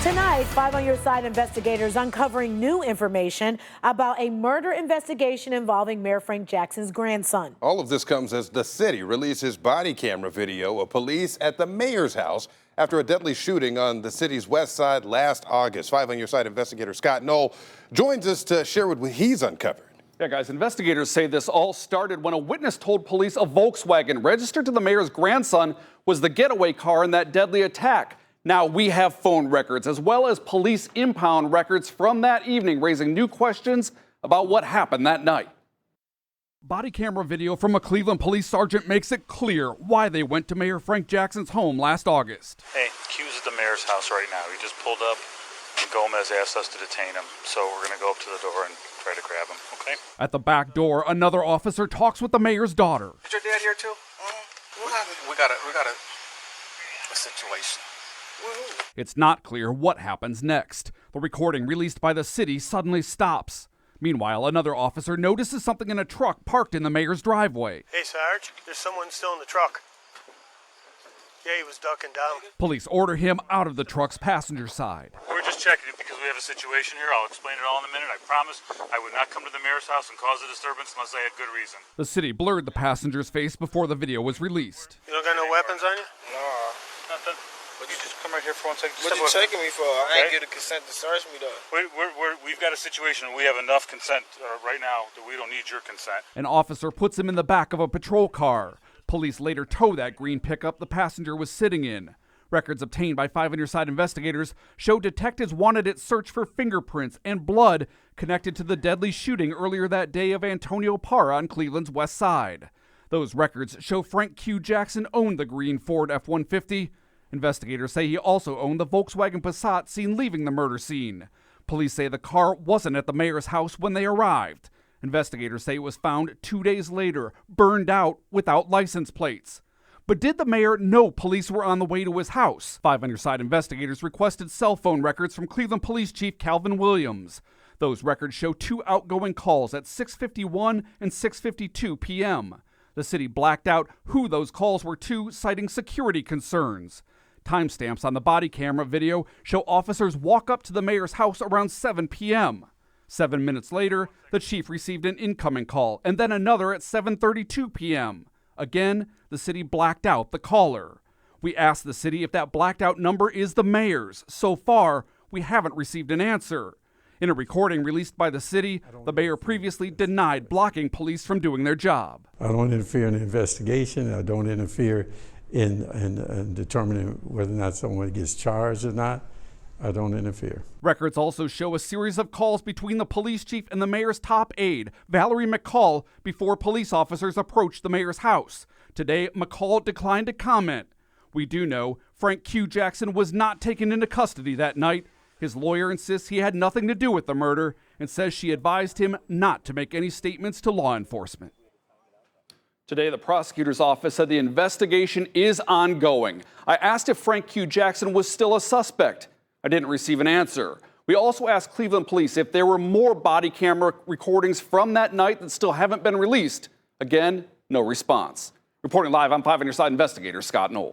Tonight, 5 on Your Side investigators uncovering new information about a murder investigation involving Mayor Frank Jackson's grandson. All of this comes as the city releases body camera video of police at the mayor's house after a deadly shooting on the city's west side last August. 5 on Your Side investigator Scott Knoll joins us to share what he's uncovered. Yeah, guys, investigators say this all started when a witness told police a Volkswagen registered to the mayor's grandson was the getaway car in that deadly attack. Now we have phone records as well as police impound records from that evening, raising new questions about what happened that night. Body camera video from a Cleveland police sergeant makes it clear why they went to Mayor Frank Jackson's home last August. Hey, Q's at the mayor's house right now. He just pulled up and Gomez asked us to detain him. So we're going to go up to the door and try to grab him, okay? At the back door, another officer talks with the mayor's daughter. Is your dad here too? What happened? We got a situation. It's not clear what happens next. The recording released by the city suddenly stops. Meanwhile, another officer notices something in a truck parked in the mayor's driveway. Hey, Sarge, there's someone still in the truck. Yeah, he was ducking down. Police order him out of the truck's passenger side. We're just checking it because we have a situation here. I'll explain it all in a minute. I promise I would not come to the mayor's house and cause a disturbance unless I had good reason. The city blurred the passenger's face before the video was released. You don't got no weapons on you? No. Nothing. But you just come right here for 1 second. What are you taking me for? I ain't get a consent to search me, though. We've got a situation. We have enough consent right now that we don't need your consent. An officer puts him in the back of a patrol car. Police later tow that green pickup the passenger was sitting in. Records obtained by 5 on Your Side investigators show detectives wanted it searched for fingerprints and blood connected to the deadly shooting earlier that day of Antonio Parra on Cleveland's west side. Those records show Frank Q. Jackson owned the green Ford F-150. Investigators say he also owned the Volkswagen Passat seen leaving the murder scene. Police say the car wasn't at the mayor's house when they arrived. Investigators say it was found 2 days later, burned out without license plates. But did the mayor know police were on the way to his house? 5 on Your Side investigators requested cell phone records from Cleveland Police Chief Calvin Williams. Those records show 2 outgoing calls at 6:51 and 6:52 p.m. The city blacked out who those calls were to, citing security concerns. Timestamps on the body camera video show officers walk up to the mayor's house around 7 p.m. 7 minutes later, the chief received an incoming call and then another at 7:32 p.m. Again, the city blacked out the caller. We asked the city if that blacked out number is the mayor's. So far, we haven't received an answer. In a recording released by the city, the mayor previously denied blocking police from doing their job. I don't interfere in the investigation. I don't interfere in determining whether or not someone gets charged or not. I don't interfere. Records also show a series of calls between the police chief and the mayor's top aide, Valerie McCall, before police officers approached the mayor's house. Today, McCall declined to comment. We do know Frank Q. Jackson was not taken into custody that night. His lawyer insists he had nothing to do with the murder and says she advised him not to make any statements to law enforcement. Today, the prosecutor's office said the investigation is ongoing. I asked if Frank Q. Jackson was still a suspect. I didn't receive an answer. We also asked Cleveland police if there were more body camera recordings from that night that still haven't been released. Again, no response. Reporting live, I'm 5 on Your Side investigator Scott Knoll.